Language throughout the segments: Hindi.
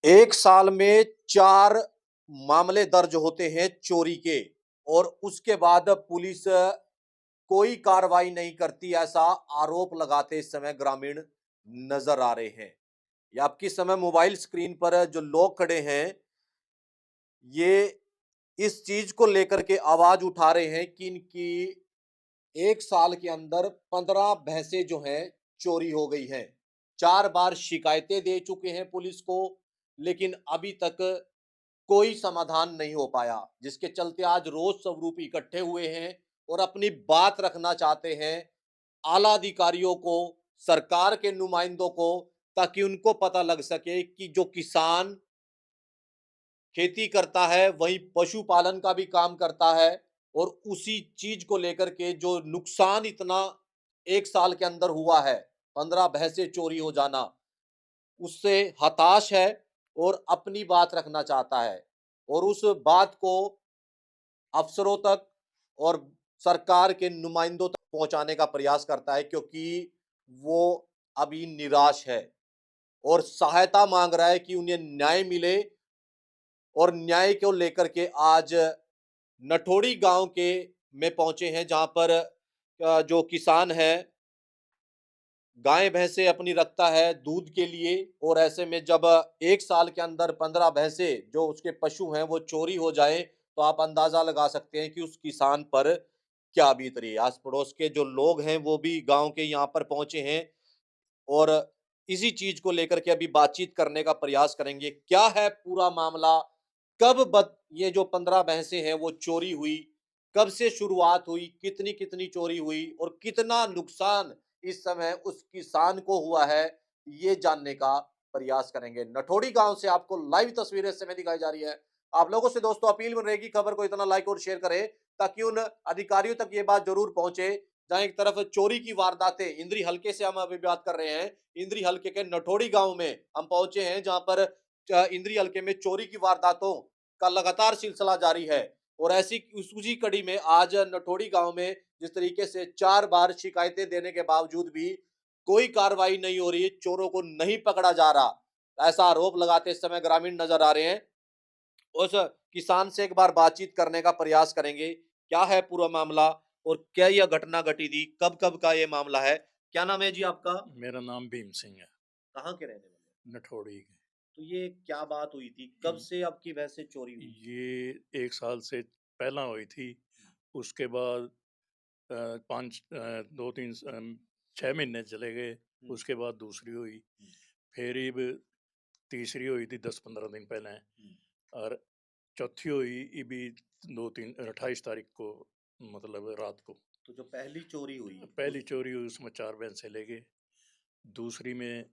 एक साल में 4 मामले दर्ज होते हैं चोरी के और उसके बाद पुलिस कोई कार्रवाई नहीं करती, ऐसा आरोप लगाते इस समय ग्रामीण नजर आ रहे हैं। या आपकी समय मोबाइल स्क्रीन पर जो लोग खड़े हैं, ये इस चीज को लेकर के आवाज उठा रहे हैं कि इनकी 1 साल के अंदर 15 भैंसें जो हैं चोरी हो गई हैं। 4 बार शिकायतें दे चुके हैं पुलिस को, लेकिन अभी तक कोई समाधान नहीं हो पाया, जिसके चलते आज रोष स्वरूप इकट्ठे हुए हैं और अपनी बात रखना चाहते हैं आला अधिकारियों को, सरकार के नुमाइंदों को, ताकि उनको पता लग सके कि जो किसान खेती करता है, वहीं पशुपालन का भी काम करता है और उसी चीज को लेकर के जो नुकसान इतना 1 साल के अंदर हुआ है, 15 भैंसें चोरी हो जाना, उससे हताश है और अपनी बात रखना चाहता है और उस बात को अफसरों तक और सरकार के नुमाइंदों तक पहुंचाने का प्रयास करता है, क्योंकि वो अभी निराश है और सहायता मांग रहा है कि उन्हें न्याय मिले। और न्याय को लेकर के आज नठोड़ी गांव के में पहुंचे हैं, जहां पर जो किसान है गाय भैंसे अपनी रखता है दूध के लिए, और ऐसे में जब 1 साल के अंदर 15 भैंसे जो उसके पशु हैं वो चोरी हो जाए, तो आप अंदाजा लगा सकते हैं कि उस किसान पर क्या बीत रही है। आस पड़ोस के जो लोग हैं वो भी गांव के यहाँ पर पहुंचे हैं और इसी चीज को लेकर के अभी बातचीत करने का प्रयास करेंगे। क्या है पूरा मामला? ये जो 15 भैंसें हैं वो चोरी हुई? कब से शुरुआत हुई? कितनी-कितनी चोरी हुई? और कितना नुकसान इस समय उस किसान को हुआ है? ये जानने का प्रयास करेंगे। नठोड़ी गाँव से आपको लाइव तस्वीरें इस समय दिखाई जा रही है। आप लोगों से दोस्तों अपील रहेगी, खबर को इतना लाइक और शेयर करें ताकि उन अधिकारियों तक ये बात जरूर पहुंचे, जहां एक तरफ चोरी की वारदातें इंद्री हलके से हम अभी बात कर रहे हैं। इंद्री हलके के नठोड़ी गांव में हम पहुंचे हैं, जहां पर इंद्री हलके में चोरी की वारदातों का लगातार सिलसिला जारी है और ऐसी उसी कड़ी में आज नठोड़ी गांव में जिस तरीके से 4 बार शिकायतें देने के बावजूद भी कोई कार्रवाई नहीं हो रही, चोरों को नहीं पकड़ा जा रहा, ऐसा आरोप लगाते इस समय ग्रामीण नजर आ रहे हैं। उस किसान से एक बार बातचीत करने का प्रयास करेंगे। क्या है पूरा मामला और क्या यह घटना घटी थी? कब-कब का ये मामला है? क्या नाम है जी आपका? मेरा नाम भीम सिंह है। कहाँ के रहने वाले हैं? नठोड़ी के। तो ये क्या बात हुई थी? कब से आपकी भैंसें चोरी हुई? ये 1 साल से पहला हुई थी। उसके बाद 2-3 6 महीने चले गए। हुँ, उसके बाद दूसरी हुई। हुँ, फिर इब तीसरी हुई थी 10-15 दिन पहले। हुँ। और चौथी हुई इबी 28 तारीख को, मतलब रात को। तो जो पहली चोरी हुई पहली उस चोरी हुई उसमें 4 भैंसे ले गए। दूसरी में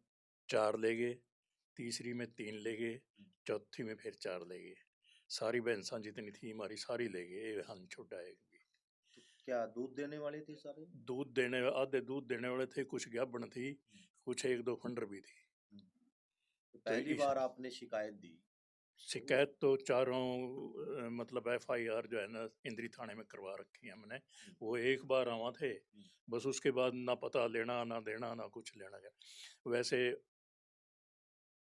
4 ले गए। तीसरी में 3 ले गए। चौथी में फिर 4 ले गए। सारी भैंसा जितनी थी हमारी सारी ले गए, हम छुड़ा एक भी। तो क्या दूध देने वाले थे सारे? आधे दूध देने वाले थे, कुछ गाभण थी, हुँ, कुछ 1-2 फंडर भी थी। हुँ। तो तो पहली इस बार आपने शिकायत दी, तो शिकायत तो चारों मतलब एफआईआर जो है ना इंद्री थाने में करवा रखी है हमने। हुँ, वो एक बार आवा थे, हुँ, बस उसके बाद ना पता लेना ना देना ना कुछ लेना गया। वैसे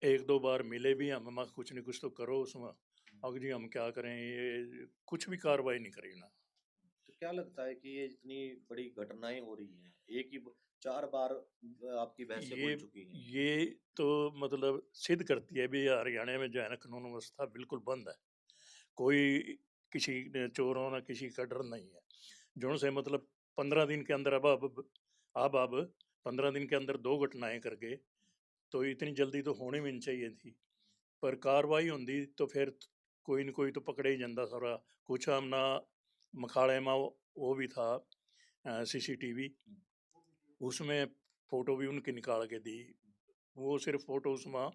1-2 बार मिले भी हम, कुछ नहीं कुछ तो करो उसमें। हुँ। अब जी हम क्या करें, ये कुछ भी कार्रवाई नहीं करी ना। तो क्या लगता है कि ये इतनी बड़ी घटनाएँ हो रही हैं, एक ही ब 4 बार आपकी भैंसें ये मुड़ चुकी हैं। ये तो मतलब सिद्ध करती है भी हरियाणा में जो है ना कानून व्यवस्था बिल्कुल बंद है। कोई किसी चोरों ना किसी का डर नहीं है। जो से मतलब 15 दिन के अंदर अब 15 दिन के अंदर 2 घटनाएं कर गए, तो इतनी जल्दी तो होनी भी नहीं चाहिए थी। पर कार्रवाई होंदी तो फिर कोई न कोई तो पकड़े ही जाता सारा। कुछ हमना मखाड़े में वो भी था सीसीटीवी, उसमें फोटो भी उनकी निकाल के दी। वो सिर्फ फोटो उसमें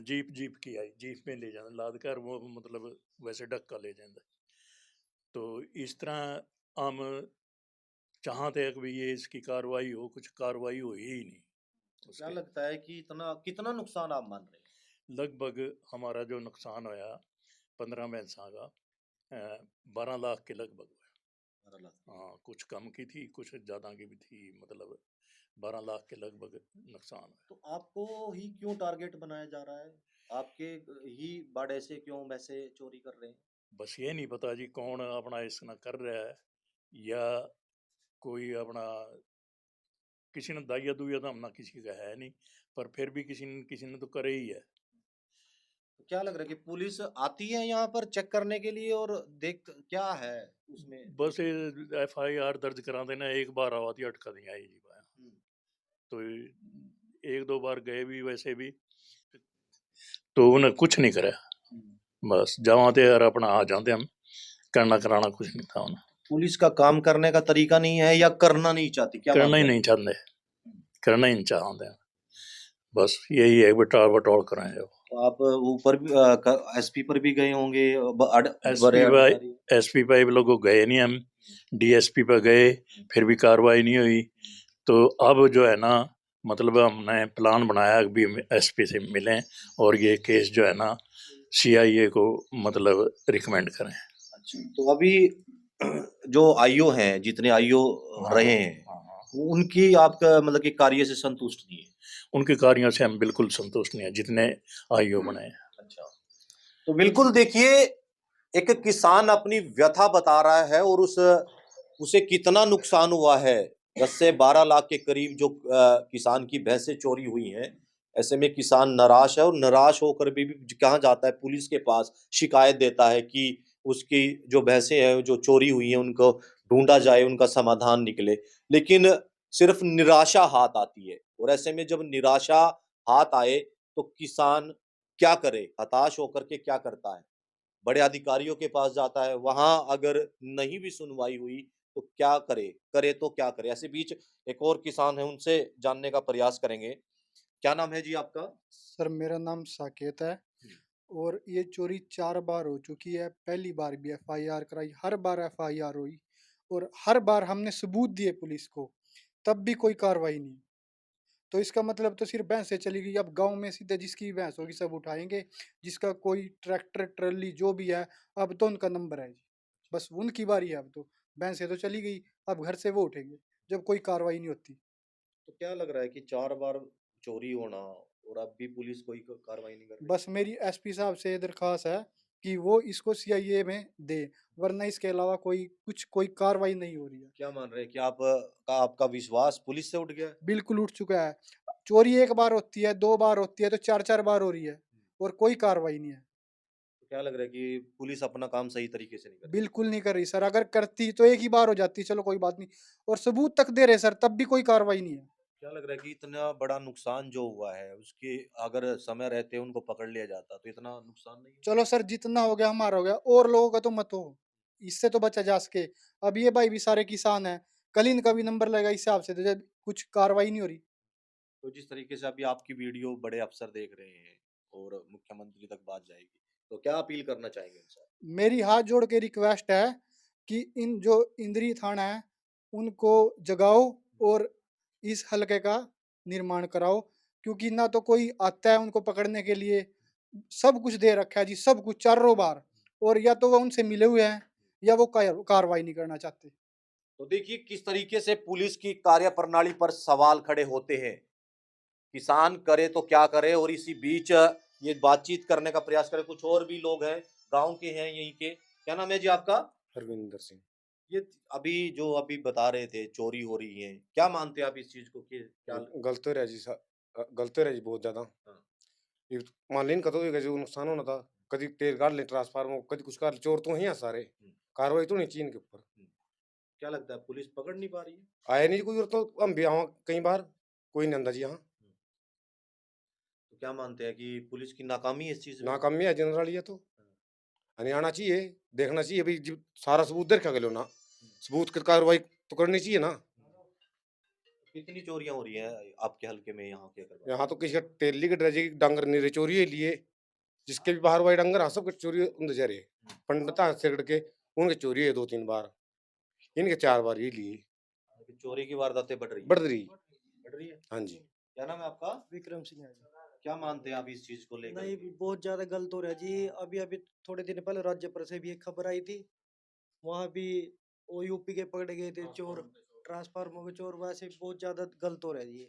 जीप जीप की आई, जीप में ले जाना लाद कर वो मतलब वैसे डक्का ले जाता। तो इस तरह हम चाहते हैं कि भी ये इसकी कार्रवाई हो, कुछ कार्रवाई हुई ही नहीं तो क्या उसके। लगता है कि इतना कितना नुकसान आप मान रहे हैं? लगभग हमारा जो नुकसान होया 15 भैंसा का 12 लाख के लगभग हुआ। 12 लाख की। हाँ, कुछ कम की थी कुछ ज़्यादा की भी थी, मतलब 12 लाख के लगभग नुकसान है। तो आपको ही क्यों टारगेट बनाया जा रहा है? आपके ही बाड़े से क्यों वैसे चोरी कर रहे हैं? बस ये नहीं पता जी कौन अपना इसना कर रहा है, या कोई अपना किसी ने दाइया दुइया तो हमना किसी का है नहीं, पर फिर भी किसी ने तो करे ही है। तो क्या लग रहा है कि पुलिस आती है यहाँ पर चेक करने के लिए और देख क्या है उसमें बस दिखने? ये FIR दर्ज करा देना, एक बार आवाती अटका नहीं आई जी पाया। हम्म, तो एक दो बार गए भी वैसे भी, तो उन्हें कुछ नहीं करा। हम्म। बस जमाते यार अपना आ जाते हम, करना कराना कुछ नहीं था उन्हें, पुलिस का काम करने का तरीका नहीं है या करना नहीं चाहती, क्या करना मानते ही हैं? नहीं चाहते, करना ही नहीं चाहते। बस यही है, बटाल बटोल कराएं जो। तो आप ऊपर भी एसपी पर भी गए होंगे, बड़े एसपी भाई, अधिकारी। एसपी भाई लोग को गए नहीं हम, DSP पर गए, फिर भी कार्रवाई नहीं हुई। तो अब जो है ना, मतलब हमने प्लान बनाया कि भी SP से मिलें और ये केस जो है ना CIA को मतलब रिकमेंड करें। अच्छा, तो अभी जो आईओ हैं, जितने आईओ रहे हैं, उनकी आपका मतलब कि कार्य से संतुष्ट नहीं है? उनके कार्यों से हम बिल्कुल संतुष्ट नहीं है, जितने IO बने हैं। अच्छा, तो बिल्कुल देखिए, एक किसान अपनी व्यथा बता रहा है और उसे कितना नुकसान हुआ है। 10 से 12 लाख के करीब जो किसान की भैंसें चोरी हुई हैं। ऐसे में किसान निराश है और निराश होकर भी कहाँ जाता है, पुलिस के पास शिकायत देता है कि उसकी जो भैंसें हैं जो चोरी हुई हैं उनको ढूंढा जाए, उनका समाधान निकले। लेकिन सिर्फ निराशा हाथ आती है और ऐसे में जब निराशा हाथ आए तो किसान क्या करे, हताश होकर के क्या करता है, बड़े अधिकारियों के पास जाता है, वहां अगर नहीं भी सुनवाई हुई तो क्या करे, करे तो क्या करे। ऐसे बीच एक और किसान है, उनसे जानने का प्रयास करेंगे। क्या नाम है जी आपका? सर मेरा नाम साकेत है और ये चोरी 4 बार हो चुकी है। पहली बार भी FIR कराई, हर बार FIR हुई और हर बार हमने सबूत दिए पुलिस को, तब भी कोई कार्रवाई नहीं। तो इसका मतलब तो सिर्फ भैंसें चली गई। अब गांव में सीधे जिसकी भैंस होगी सब उठाएंगे, जिसका कोई ट्रैक्टर ट्रॉली जो भी है, अब तो उनका नंबर है जी, बस उनकी बारी है। अब तो भैंसें तो चली गई, अब घर से वो उठेंगे जब कोई कार्रवाई नहीं होती। तो क्या लग रहा है कि 4 बार चोरी होना और अब भी पुलिस कोई कार्रवाई नहीं कर रही? बस मेरी SP साहब से ये दरख्वास्त है कि वो इसको CIA में दे, वरना इसके अलावा कोई कार्रवाई नहीं हो रही है। क्या मान रहे हैं कि आपका विश्वास पुलिस से उठ गया है? बिल्कुल उठ चुका है। चोरी एक बार होती है, 2 बार होती है, तो 4 4 बार हो रही है और कोई कार्रवाई नहीं है। तो क्या लग रहा है कि पुलिस अपना काम सही तरीके से नहीं कर रही? बिल्कुल नहीं कर रही सर, अगर करती तो एक ही बार हो जाती, चलो कोई बात नहीं, और सबूत तक दे रहे सर, तब भी कोई कार्रवाई नहीं है। क्या लग रहा है कि इतना बड़ा नुकसान जो हुआ है उसके अगर समय रहते उनको पकड़ लिया जाता तो इतना नुकसान नहीं होता? चलो सर, जितना हो गया हमारा हो गया, और लोगों का तो मत हो, इससे तो बचा जा सके। अब ये भाई भी सारे किसान हैं, कल इनका भी नंबर लगेगा, इस हिसाब से तो जब कुछ कार्रवाई नहीं हो रही। तो जिस तरीके से अभी आपकी वीडियो बड़े अफसर देख रहे हैं और मुख्यमंत्री तक बात जाएगी, तो क्या अपील करना चाहेंगे उनसे? मेरी हाथ जोड़ के रिक्वेस्ट है कि इन जो इंद्री थाना है उनको जगाओ और इस हलके का निर्माण कराओ, क्योंकि ना तो कोई आता है उनको पकड़ने के लिए। सब कुछ दे रखा है जी, सब कुछ 4 बार, और या तो वो उनसे मिले हुए हैं या वो कार्रवाई नहीं करना चाहते। तो देखिए किस तरीके से पुलिस की कार्यप्रणाली पर सवाल खड़े होते हैं। किसान करे तो क्या करे, और इसी बीच ये बातचीत करने का प्रयास करे। कुछ और भी लोग हैं, गांव के हैं यहीं के। क्या नाम है जी आपका? हरविंदर सिंह। ये अभी बता रहे थे चोरी हो रही है, क्या मानते हैं आप इस चीज को कि क्या? गलत तो रह जी गलत तो रह जी बहुत ज्यादा। हाँ। ये तो मान लीन कतो जो नुकसान होना था, कभी तेल गाड़ ले ट्रांसफार्मर, कभी कुछ कर, चोर तो हैं सारे। कार्रवाई तो नहीं चीन के ऊपर क्या लगता है पुलिस पकड़ नहीं पा रही है? आया नहीं कोई, और तो हम भी आवा कई बार, कोई नहीं अंदा जी यहाँ। तो क्या मानते हैं कि पुलिस की नाकामी है इस चीज में? नाकामी है जनरल, ये तो आना चाहिए, देखना चाहिए भाई जब सारा सबूत देखा गया ना, सबूत की कार्रवाई तो करनी चाहिए ना। कितनी चोरियां हो रही हैं आपके हल्के में, यहाँ के अगर यहाँ तो किसी का तेली की ड्रेजे की डांगर नहीं चोरी है लिए, जिसके भी बाहर वाले डंगर, हाँ सब कुछ चोरी उन जा रहे पंडित से के, उनके चोरी है 2 3 बार, इनके 4 बार ये लिए चोरी की वारदातें बढ़ रही बढ़ रही। बढ़ रही है? हाँ जी। क्या नाम है आपका? विक्रम सिंह है जी। क्या मानते हैं आप इस चीज को लेकर? नहीं, बहुत ज्यादा गलत हो रहा है जी। अभी अभी थोड़े दिन पहले राज्यपुर से भी एक खबर आई थी, वहां भी वो यूपी के पकड़े गए थे चोर, ट्रांसफार्मर के चोर। वैसे बहुत ज्यादा गलत हो रहा है जी।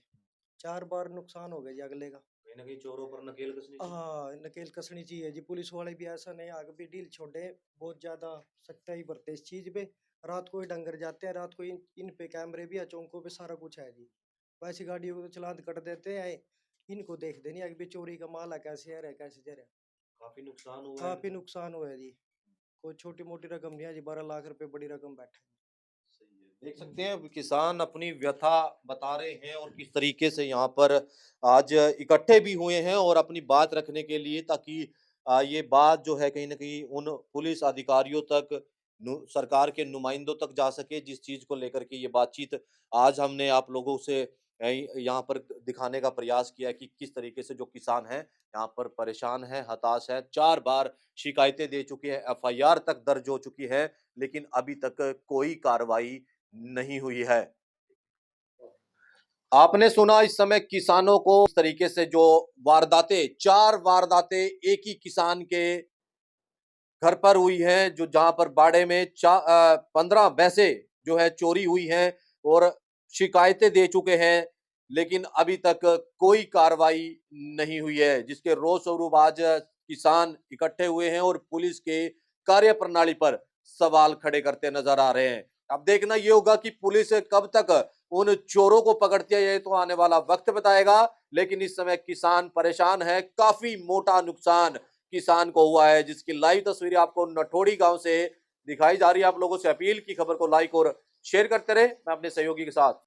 4 बार नुकसान हो गया जी अगले का। कहीं ना कहीं चोरों पर नकेल कसनी चाहिए। हाँ, नकेल कसनी चाहिए जी। पुलिस वाले भी ऐसा नहीं आगे भी ढील छोड़े, बहुत ज्यादा सख्ताई बरते इस चीज पे। रात को ही डंगर जाते हैं, रात को इन पे कैमरे भी है, चौकों पे सारा कुछ है जी। वैसी गाड़ियों को तो चलान कट देते हैं, इनको देखते नहीं आगे भी चोरी का माल है, कैसे है कैसे जा रहा है। काफी नुकसान हुआ है काफी इनका। नुकसान हुआ है जी। कोई छोटी मोटी रकम नहीं है जी, 12 लाख रुपए बड़ी रकम बैठा है। सही है। देख सकते हैं अब किसान अपनी व्यथा बता रहे हैं और किस तरीके से यहाँ पर आज इकट्ठे भी हुए हैं और अपनी बात रखने के लिए, ताकि ये बात जो है कहीं ना कहीं उन पुलिस अधिकारियों तक, सरकार के नुमाइंदों तक जा सके, जिस चीज को लेकर के ये बातचीत आज हमने आप लोगों से यहाँ पर दिखाने का प्रयास किया कि किस तरीके से जो किसान हैं यहाँ पर परेशान है, हताश है, 4 बार शिकायतें दे चुके हैं, एफआईआर तक दर्ज हो चुकी है, लेकिन अभी तक कोई कार्रवाई नहीं हुई है। आपने सुना इस समय किसानों को इस तरीके से जो वारदातें, 4 वारदातें एक ही किसान के घर पर हुई है, जो जहां पर बाड़े में 15 भैंसें जो है चोरी हुई हैं और शिकायतें दे चुके हैं, लेकिन अभी तक कोई कार्रवाई नहीं हुई है, जिसके रोष स्वरूप आज किसान इकट्ठे हुए हैं और पुलिस के कार्यप्रणाली पर सवाल खड़े करते नजर आ रहे हैं। अब देखना ये होगा कि पुलिस कब तक उन चोरों को पकड़ती है, ये तो आने वाला वक्त बताएगा, लेकिन इस समय किसान परेशान है, काफी मोटा नुकसान किसान को हुआ है, जिसकी लाइव तस्वीरें आपको नठोड़ी गांव से दिखाई जा रही है। आप लोगों से अपील की खबर को लाइक और शेयर करते रहे, मैं अपने सहयोगी के साथ